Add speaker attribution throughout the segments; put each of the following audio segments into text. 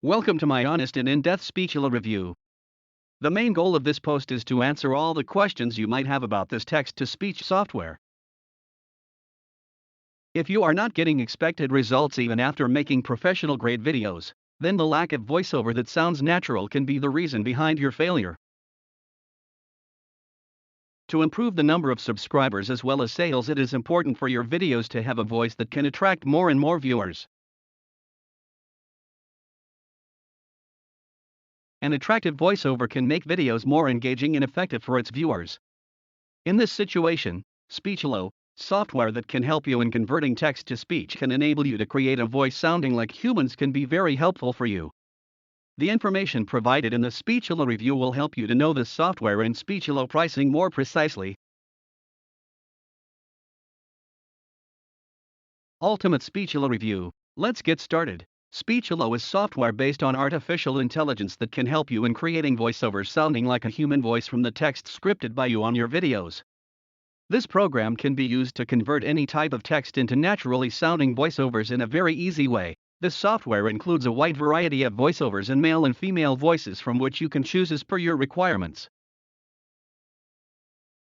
Speaker 1: Welcome to my honest and in-depth Speechelo review. The main goal of this post is to answer all the questions you might have about this text-to-speech software. If you are not getting expected results even after making professional-grade videos, then the lack of voiceover that sounds natural can be the reason behind your failure. To improve the number of subscribers as well as sales, it is important for your videos to have a voice that can attract more and more viewers. An attractive voiceover can make videos more engaging and effective for its viewers. In this situation, Speechelo, software that can help you in converting text to speech, can enable you to create a voice sounding like humans, can be very helpful for you. The information provided in the Speechelo review will help you to know this software and Speechelo pricing more precisely. Ultimate Speechelo review. Let's get started. Speechelo is software based on artificial intelligence that can help you in creating voiceovers sounding like a human voice from the text scripted by you on your videos. This program can be used to convert any type of text into naturally sounding voiceovers in a very easy way. This software includes a wide variety of voiceovers in male and female voices from which you can choose as per your requirements.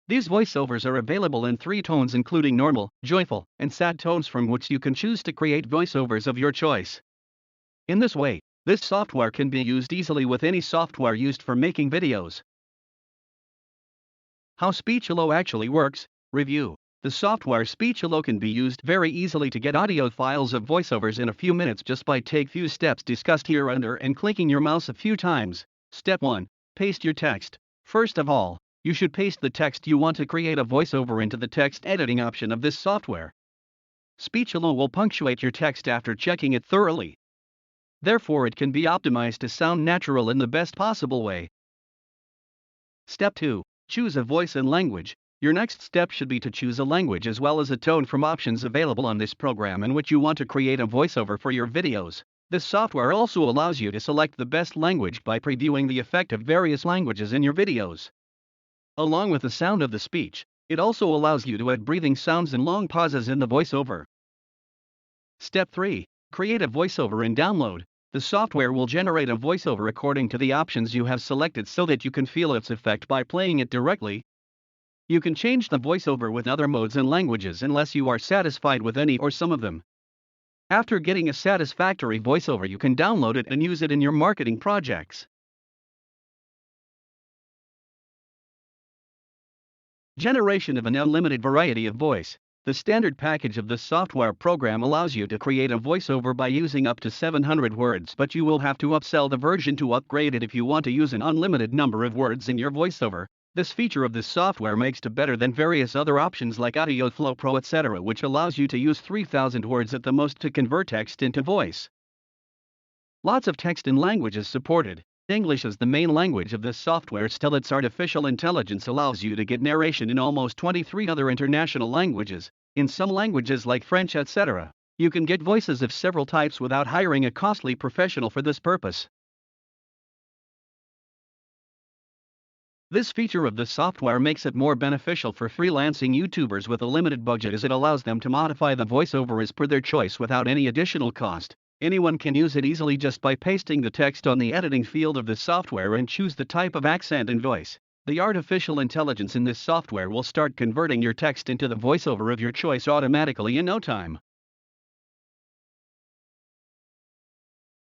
Speaker 1: These voiceovers are available in 3 tones, including normal, joyful, and sad tones, from which you can choose to create voiceovers of your choice. In this way, this software can be used easily with any software used for making videos. How Speechelo actually works. Review. The software Speechelo can be used very easily to get audio files of voiceovers in a few minutes just by take few steps discussed here under and clicking your mouse a few times. Step 1. Paste your text. First of all, you should paste the text you want to create a voiceover into the text editing option of this software. Speechelo will punctuate your text after checking it thoroughly. Therefore, it can be optimized to sound natural in the best possible way. Step 2. Choose a voice and language. Your next step should be to choose a language as well as a tone from options available on this program in which you want to create a voiceover for your videos. This software also allows you to select the best language by previewing the effect of various languages in your videos. Along with the sound of the speech, it also allows you to add breathing sounds and long pauses in the voiceover. Step 3. Create a voiceover and download. The software will generate a voiceover according to the options you have selected so that you can feel its effect by playing it directly. You can change the voiceover with other modes and languages unless you are satisfied with any or some of them. After getting a satisfactory voiceover, you can download it and use it in your marketing projects. Generation of an unlimited variety of voice. The standard package of this software program allows you to create a voiceover by using up to 700 words, but you will have to upsell the version to upgrade it if you want to use an unlimited number of words in your voiceover. This feature of this software makes it better than various other options like Audio Flow Pro, etc., which allows you to use 3,000 words at the most to convert text into voice. Lots of text and languages supported. English is the main language of this software. Still, its artificial intelligence allows you to get narration in almost 23 other international languages. In some languages like French, etc., you can get voices of several types without hiring a costly professional for this purpose. This feature of the software makes it more beneficial for freelancing YouTubers with a limited budget, as it allows them to modify the voiceover as per their choice without any additional cost. Anyone can use it easily just by pasting the text on the editing field of the software and choose the type of accent and voice. The artificial intelligence in this software will start converting your text into the voiceover of your choice automatically in no time.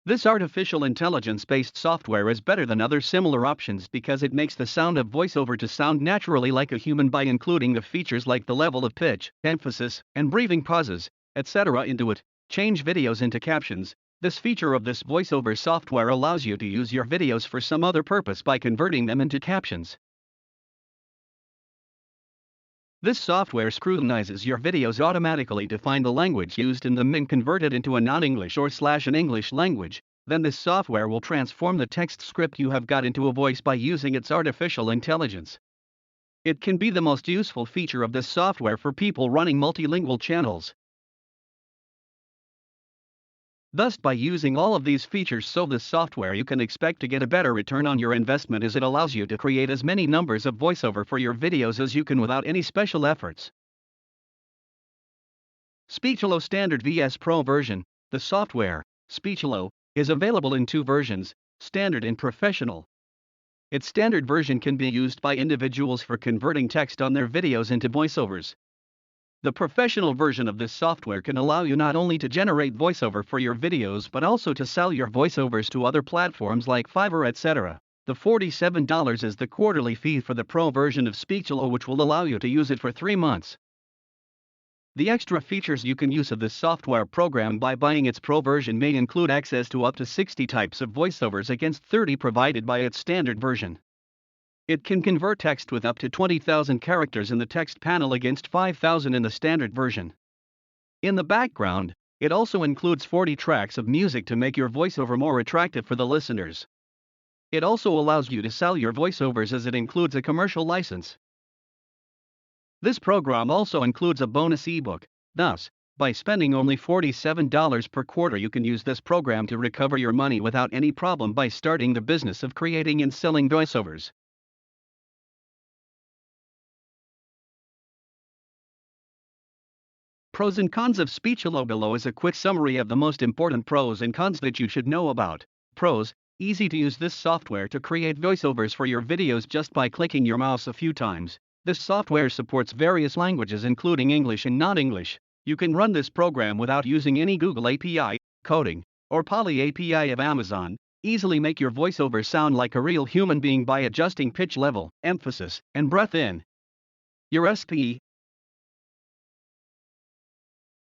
Speaker 1: This artificial intelligence-based software is better than other similar options because it makes the sound of voiceover to sound naturally like a human by including the features like the level of pitch, emphasis, and breathing pauses, etc. into it. Change videos into captions. This feature of this voiceover software allows you to use your videos for some other purpose by converting them into captions. This software scrutinizes your videos automatically to find the language used in them and convert it into a non-English or an English language. Then this software will transform the text script you have got into a voice by using its artificial intelligence. It can be the most useful feature of this software for people running multilingual channels. Thus, by using all of these features of this software, you can expect to get a better return on your investment, as it allows you to create as many numbers of voiceover for your videos as you can without any special efforts. Speechelo Standard vs Pro version. The software, Speechelo, is available in two versions, standard and professional. Its standard version can be used by individuals for converting text on their videos into voiceovers. The professional version of this software can allow you not only to generate voiceover for your videos but also to sell your voiceovers to other platforms like Fiverr, etc. The $47 is the quarterly fee for the pro version of Speechelo, which will allow you to use it for 3 months. The extra features you can use of this software program by buying its pro version may include access to up to 60 types of voiceovers against 30 provided by its standard version. It can convert text with up to 20,000 characters in the text panel against 5,000 in the standard version. In the background, it also includes 40 tracks of music to make your voiceover more attractive for the listeners. It also allows you to sell your voiceovers as it includes a commercial license. This program also includes a bonus ebook. Thus, by spending only $47 per quarter, you can use this program to recover your money without any problem by starting the business of creating and selling voiceovers. Pros and cons of Speechelo. Below is a quick summary of the most important pros and cons that you should know about. Pros: easy to use this software to create voiceovers for your videos just by clicking your mouse a few times. This software supports various languages including English and non-English. You can run this program without using any Google API, coding, or Poly API of Amazon. Easily make your voiceover sound like a real human being by adjusting pitch level, emphasis, and breath in your SPE.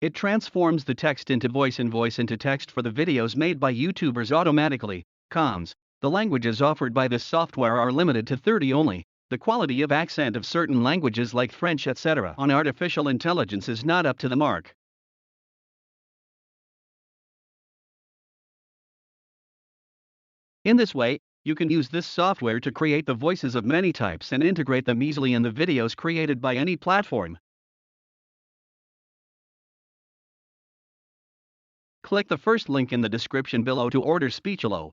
Speaker 1: It transforms the text into voice and voice into text for the videos made by YouTubers automatically. Cons: the languages offered by this software are limited to 30 only. The quality of accent of certain languages like French, etc. on artificial intelligence is not up to the mark. In this way, you can use this software to create the voices of many types and integrate them easily in the videos created by any platform. Click the first link in the description below to order Speechelo.